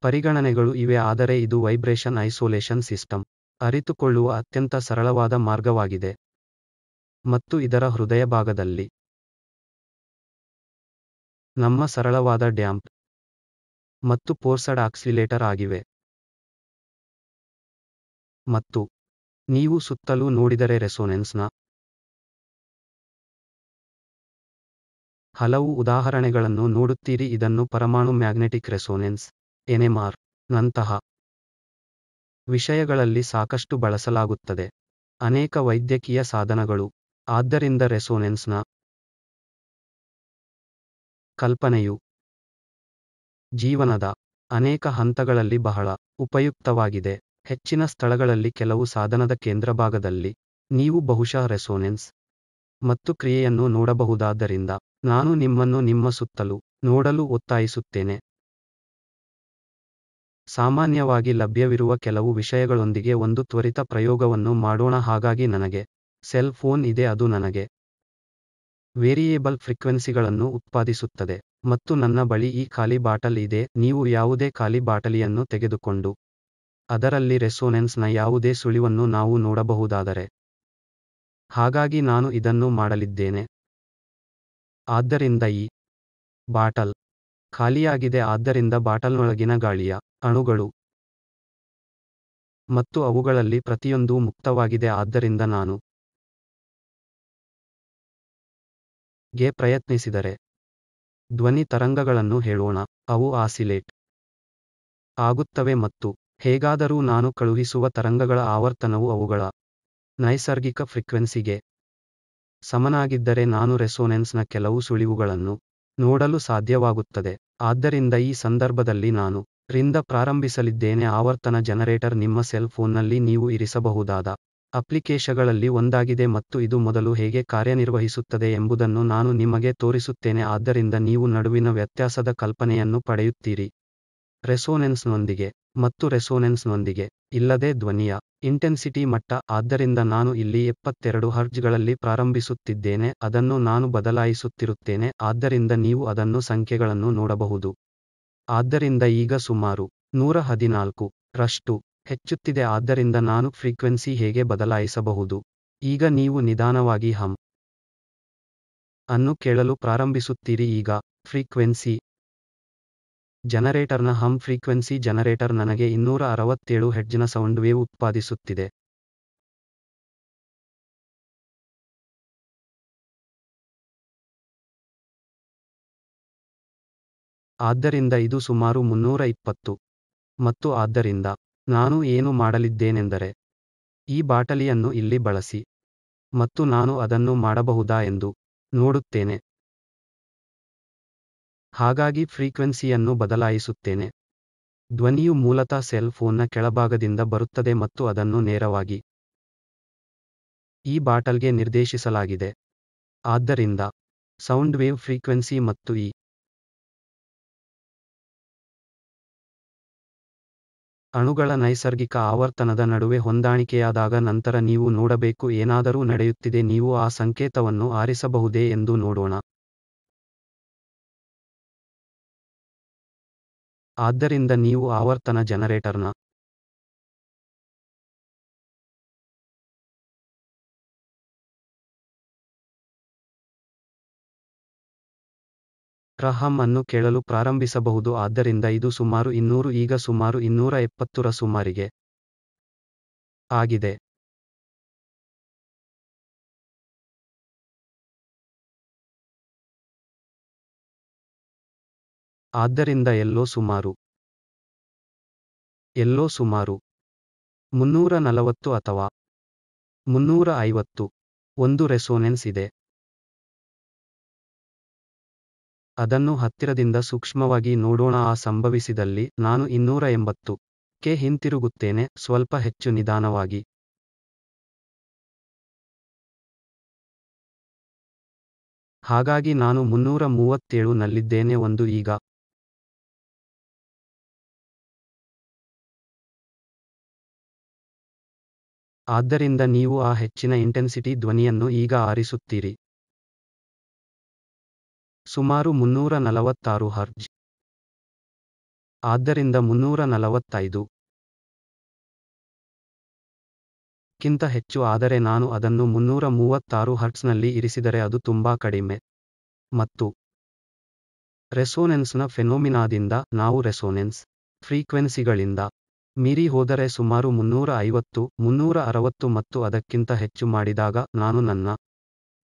S1: ಪರಿಗಣನೆಗಳು ಇವೆ ಆದರೆ ಇದು ವೈಬ್ರೇಷನ್ ಐಸೋಲೇಷನ್ ಸಿಸ್ಟಮ್ ಅರಿತುಕೊಳ್ಳುವ ಅತ್ಯಂತ ಸರಳವಾದ ಮಾರ್ಗವಾಗಿದೆ ಮತ್ತು ಇದರ ಹೃದಯಭಾಗದಲ್ಲಿ ನಮ್ಮ ಸರಳವಾದ ಡ್ಯಾಂಪ್ ಮತ್ತು ಫೋರ್ಸಡ್ ಆಕ್ಸಿಲೇಟರ್ ಆಗಿವೆ. ಮತ್ತು ನೀವು ಸುತ್ತಲೂ ನೋಡಿದರೆ ರೆಸೊನೆನ್ಸ್ನ ಹಲವು ಉದಾಹರಣೆಗಳನ್ನು ನೋಡುತ್ತೀರಿ. ಇದನ್ನು ಪರಮಾಣು ಮ್ಯಾಗ್ನೆಟಿಕ್ ರೆಸೊನೆನ್ಸ್ NMR ನಂತಹ ವಿಷಯಗಳಲ್ಲಿ ಸಾಕಷ್ಟು ಬಳಸಲಾಗುತ್ತದೆ. ಅನೇಕ ವೈದ್ಯಕೀಯ ಸಾಧನಗಳು. ಆದ್ದರಿಂದ ರೆಸೊನೆನ್ಸ್ನ ಕಲ್ಪನೆಯು ಜೀವನದ ಅನೇಕ ಹಂತಗಳಲ್ಲಿ ಬಹಳ ಉಪಯುಕ್ತವಾಗಿದೆ. ಹೆಚ್ಚಿನ ಸ್ಥಳಗಳಲ್ಲಿ ಕೆಲವು ಸಾಧನದ ಕೇಂದ್ರಭಾಗದಲ್ಲಿ ನೀವು ಬಹುಶಃ ರೆಸೊನೆನ್ಸ್ ಮತ್ತು ಕ್ರಿಯೆಯನ್ನು ನೋಡಬಹುದಾದ್ದರಿಂದ ನಾನು ನಿಮ್ಮನ್ನು ನಿಮ್ಮ ಸುತ್ತಲೂ ನೋಡಲು ಒತ್ತಾಯಿಸುತ್ತೇನೆ. ಸಾಮಾನ್ಯವಾಗಿ ಲಭ್ಯವಿರುವ ಕೆಲವು ವಿಷಯಗಳೊಂದಿಗೆ ಒಂದು ತ್ವರಿತ ಪ್ರಯೋಗವನ್ನು ಮಾಡೋಣ. ಹಾಗಾಗಿ ನನಗೆ ಸೆಲ್ ಫೋನ್ ಇದೆ. ಅದು ನನಗೆ ವೇರಿಯೇಬಲ್ ಫ್ರೀಕ್ವೆನ್ಸಿಗಳನ್ನು ಉತ್ಪಾದಿಸುತ್ತದೆ ಮತ್ತು ನನ್ನ ಬಳಿ ಈ ಖಾಲಿ ಬಾಟಲ್ ಇದೆ. ನೀವು ಯಾವುದೇ ಖಾಲಿ ಬಾಟಲಿಯನ್ನು ತೆಗೆದುಕೊಂಡು ಅದರಲ್ಲಿ ರೆಸೊನೆನ್ಸ್ನ ಯಾವುದೇ ಸುಳಿವನ್ನು ನಾವು ನೋಡಬಹುದಾದರೆ ಹಾಗಾಗಿ ನಾನು ಇದನ್ನು ಮಾಡಲಿದ್ದೇನೆ. ಆದ್ದರಿಂದ ಈ ಬಾಟಲ್ ಖಾಲಿಯಾಗಿದೆ. ಆದ್ದರಿಂದ ಬಾಟಲ್ನೊಳಗಿನ ಗಾಳಿಯ ಅಣುಗಳು ಮತ್ತು ಅವುಗಳಲ್ಲಿ ಪ್ರತಿಯೊಂದೂ ಮುಕ್ತವಾಗಿದೆ ಆದ್ದರಿಂದ ನಾನು ಗೆ ಪ್ರಯತ್ನಿಸಿದರೆ ಧ್ವನಿ ತರಂಗಗಳನ್ನು ಹೇಳೋಣ ಅವು ಆಸಿಲೇಟ್ ಆಗುತ್ತವೆ ಮತ್ತು ಹೇಗಾದರೂ ನಾನು ಕಳುಹಿಸುವ ತರಂಗಗಳ ಆವರ್ತನವು ಅವುಗಳ ನೈಸರ್ಗಿಕ ಫ್ರೀಕ್ವೆನ್ಸಿಗೆ ಸಮನಾಗಿದ್ದರೆ ನಾನು ರೆಸೋನೆನ್ಸ್ನ ಕೆಲವು ಸುಳಿವುಗಳನ್ನು ನೋಡಲು ಸಾಧ್ಯವಾಗುತ್ತದೆ. ಆದ್ದರಿಂದ ಈ ಸಂದರ್ಭದಲ್ಲಿ ನಾನು ರಿಂದ ಪ್ರಾರಂಭಿಸಲಿದ್ದೇನೆ. ಆವರ್ತನ ಜನರೇಟರ್ ನಿಮ್ಮ ಸೆಲ್ ಫೋನ್ನಲ್ಲಿ ನೀವು ಇರಿಸಬಹುದಾದ ಅಪ್ಲಿಕೇಶನ್ಗಳಲ್ಲಿ ಒಂದಾಗಿದೆ ಮತ್ತು ಇದು ಮೊದಲು ಹೇಗೆ ಕಾರ್ಯನಿರ್ವಹಿಸುತ್ತದೆ ಎಂಬುದನ್ನು ನಾನು ನಿಮಗೆ ತೋರಿಸುತ್ತೇನೆ ಆದ್ದರಿಂದ ನೀವು ನಡುವಿನ ವ್ಯತ್ಯಾಸದ ಕಲ್ಪನೆಯನ್ನು ಪಡೆಯುತ್ತೀರಿ. ರೆಸೋನೆನ್ಸ್ನೊಂದಿಗೆ ಮತ್ತು ರೆಸೋನೆನ್ಸ್ನೊಂದಿಗೆ ಇಲ್ಲದೆ ಧ್ವನಿಯ ಇಂಟೆನ್ಸಿಟಿ ಮಟ್ಟ. ಆದ್ದರಿಂದ ನಾನು ಇಲ್ಲಿ 72 ಹರ್ಟ್ಜ್ಗಳಲ್ಲಿ ಪ್ರಾರಂಭಿಸುತ್ತಿದ್ದೇನೆ, ಅದನ್ನು ನಾನು ಬದಲಾಯಿಸುತ್ತಿರುತ್ತೇನೆ, ಆದ್ದರಿಂದ ನೀವು ಅದನ್ನು ಸಂಖ್ಯೆಗಳನ್ನು ನೋಡಬಹುದು. ಆದ್ದರಿಂದ ಈಗ ಸುಮಾರು 114 ರಷ್ಟು ಹೆಚ್ಚುತ್ತಿದೆ. ಆದ್ದರಿಂದ ನಾನು ಫ್ರೀಕ್ವೆನ್ಸಿ ಹೇಗೆ ಬದಲಾಯಿಸಬಹುದು. ಈಗ ನೀವು ನಿಧಾನವಾಗಿ ಹಮ್ ಅನ್ನು ಕೇಳಲು ಪ್ರಾರಂಭಿಸುತ್ತೀರಿ. ಈಗ ಫ್ರೀಕ್ವೆನ್ಸಿ ಜನರೇಟರ್ನ ಹಮ್ ಫ್ರೀಕ್ವೆನ್ಸಿ ಜನರೇಟರ್ ನನಗೆ 267 ಹೆರ್ಟ್ಜ್ನ ಸೌಂಡ್ ವೇವ್ ಉತ್ಪಾದಿಸುತ್ತಿದೆ. ಆದ್ದರಿಂದ ಇದು ಸುಮಾರು 320. ಮತ್ತು ಆದ್ದರಿಂದ ನಾನು ಏನು ಮಾಡಲಿದ್ದೇನೆಂದರೆ ಈ ಬಾಟಲಿಯನ್ನು ಇಲ್ಲಿ ಬಳಸಿ ಮತ್ತು ನಾನು ಅದನ್ನು ಮಾಡಬಹುದಾ ಎಂದು ನೋಡುತ್ತೇನೆ. ಹಾಗಾಗಿ ಫ್ರೀಕ್ವೆನ್ಸಿಯನ್ನು ಬದಲಾಯಿಸುತ್ತೇನೆ. ಧ್ವನಿಯು ಮೂಲತಃ ಸೆಲ್ ಫೋನ್ನ ಕೆಳಭಾಗದಿಂದ ಬರುತ್ತದೆ ಮತ್ತು ಅದನ್ನು ನೇರವಾಗಿ ಈ ಬಾಟಲ್ಗೆ ನಿರ್ದೇಶಿಸಲಾಗಿದೆ. ಆದ್ದರಿಂದ ಸೌಂಡ್ ವೇವ್ ಫ್ರೀಕ್ವೆನ್ಸಿ ಮತ್ತು ಈ ಅಣುಗಳ ನೈಸರ್ಗಿಕ ಆವರ್ತನದ ನಡುವೆ ಹೊಂದಾಣಿಕೆಯಾದಾಗ ನಂತರ ನೀವು ನೋಡಬೇಕು ಏನಾದರೂ ನಡೆಯುತ್ತಿದೆ. ನೀವು ಆ ಸಂಕೇತವನ್ನು ಆರಿಸಬಹುದೇ ಎಂದು ನೋಡೋಣ. ಆದ್ದರಿಂದ ನೀವು ಆವರ್ತನ ಜನರೇಟರ್ನ ಹಮ್ ಅನ್ನು ಕೇಳಲು ಪ್ರಾರಂಭಿಸಬಹುದು. ಆದ್ದರಿಂದ ಇದು ಸುಮಾರು 200 ಈಗ ಸುಮಾರು 270 ರ ಸುಮಾರಿಗೆ ಆಗಿದೆ. ಆದ್ದರಿಂದ ಎಲ್ಲೋ ಸುಮಾರು 340 ಅಥವಾ 350 ಒಂದು ರೆಸೋನೆನ್ಸ್ ಇದೆ. ಅದನ್ನು ಹತ್ತಿರದಿಂದ ಸೂಕ್ಷ್ಮವಾಗಿ ನೋಡೋಣ. ಆ ಸಂಭವಿಸಿದಲ್ಲಿ ನಾನು 280 ಕ್ಕೆ ಹಿಂತಿರುಗುತ್ತೇನೆ, ಸ್ವಲ್ಪ ಹೆಚ್ಚು ನಿಧಾನವಾಗಿ. ಹಾಗಾಗಿ ನಾನು 337 ನಲ್ಲಿದ್ದೇನೆ. ಒಂದು ಈಗ ಆದ್ದರಿಂದ ನೀವು ಆ ಹೆಚ್ಚಿನ ಇಂಟೆನ್ಸಿಟಿ ಧ್ವನಿಯನ್ನು ಈಗ ಆರಿಸುತ್ತೀರಿ. ಸುಮಾರು 346 ಹರ್ಟ್ಜ್. ಆದ್ದರಿಂದ 345 ಕ್ಕಿಂತ ಹೆಚ್ಚು. ಆದರೆ ನಾನು ಅದನ್ನು 336 ಹರ್ಟ್ಜ್ನಲ್ಲಿ ಇರಿಸಿದರೆ ಅದು ತುಂಬಾ ಕಡಿಮೆ. ಮತ್ತು ರೆಸೋನೆನ್ಸ್ನ ಫೆನೋಮಿನಾದಿಂದ ನಾವು ರೆಸೋನೆನ್ಸ್ ಫ್ರೀಕ್ವೆನ್ಸಿಗಳಿಂದ ಮೀರಿ ಹೋದರೆ ಸುಮಾರು 350, 360 ಮತ್ತು ಅದಕ್ಕಿಂತ ಹೆಚ್ಚು ಮಾಡಿದಾಗ ನಾನು ನನ್ನ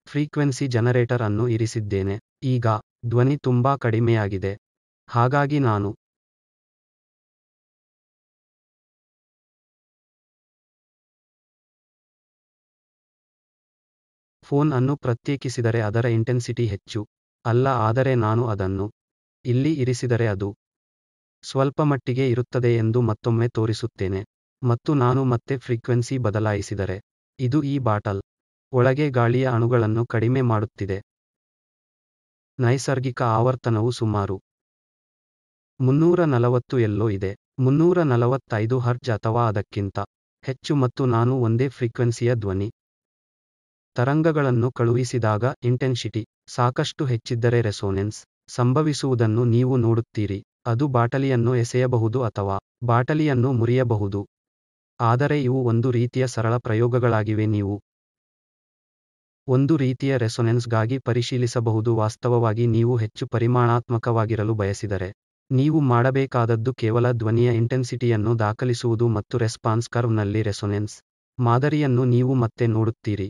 S1: ಫ್ರೀಕ್ವೆನ್ಸಿ ಜನರೇಟರ್ ಅನ್ನು ಇರಿಸಿದ್ದೇನೆ. ಈಗ ಧ್ವನಿ ತುಂಬಾ ಕಡಿಮೆಯಾಗಿದೆ. ಹಾಗಾಗಿ ನಾನು ಫೋನ್ ಅನ್ನು ಪ್ರತ್ಯೇಕಿಸಿದರೆ ಅದರ ಇಂಟೆನ್ಸಿಟಿ ಹೆಚ್ಚು ಅಲ್ಲ, ಆದರೆ ನಾನು ಅದನ್ನು ಇಲ್ಲಿ ಇರಿಸಿದರೆ ಅದು ಸ್ವಲ್ಪಮಟ್ಟಿಗೆ ಇರುತ್ತದೆ ಎಂದು ಮತ್ತೊಮ್ಮೆ ತೋರಿಸುತ್ತೇನೆ. ಮತ್ತು ನಾನು ಮತ್ತೆ ಫ್ರೀಕ್ವೆನ್ಸಿ ಬದಲಾಯಿಸಿದರೆ ಇದು ಈ ಬಾಟಲ್ ಒಳಗೆ ಗಾಳಿಯ ಅಣುಗಳನ್ನು ಕಡಿಮೆ ಮಾಡುತ್ತಿದೆ. ನೈಸರ್ಗಿಕ ಆವರ್ತನವು ಸುಮಾರು 340 ಎಲ್ಲೋ ಇದೆ, 345 ಹರ್ಟ್ಜ್ ಅಥವಾ ಅದಕ್ಕಿಂತ ಹೆಚ್ಚು. ಮತ್ತು ನಾನು ಒಂದೇ ಫ್ರೀಕ್ವೆನ್ಸಿಯ ಧ್ವನಿ ತರಂಗಗಳನ್ನು ಕಳುಹಿಸಿದಾಗ ಇಂಟೆನ್ಸಿಟಿ ಸಾಕಷ್ಟು ಹೆಚ್ಚಿದ್ದರೆ ರೆಸೋನೆನ್ಸ್ ಸಂಭವಿಸುವುದನ್ನು ನೀವು ನೋಡುತ್ತೀರಿ. ಅದು ಬಾಟಲಿಯನ್ನು ಎಸೆಯಬಹುದು ಅಥವಾ ಬಾಟಲಿಯನ್ನು ಮುರಿಯಬಹುದು. ಆದರೆ ಇವು ಒಂದು ರೀತಿಯ ಸರಳ ಪ್ರಯೋಗಗಳಾಗಿವೆ. ನೀವು ಒಂದು ರೀತಿಯ ರೆಸೊನೆನ್ಸ್ಗಾಗಿ ಪರಿಶೀಲಿಸಬಹುದು. ವಾಸ್ತವವಾಗಿ ನೀವು ಹೆಚ್ಚು ಪರಿಮಾಣಾತ್ಮಕವಾಗಿರಲು ಬಯಸಿದರೆ ನೀವು ಮಾಡಬೇಕಾದದ್ದು ಕೇವಲ ಧ್ವನಿಯ ಇಂಟೆನ್ಸಿಟಿಯನ್ನು ದಾಖಲಿಸುವುದು ಮತ್ತು ರೆಸ್ಪಾನ್ಸ್ ಕರ್ವ್ನಲ್ಲಿ ರೆಸೊನೆನ್ಸ್ ಮಾದರಿಯನ್ನು ನೀವು ಮತ್ತೆ ನೋಡುತ್ತೀರಿ.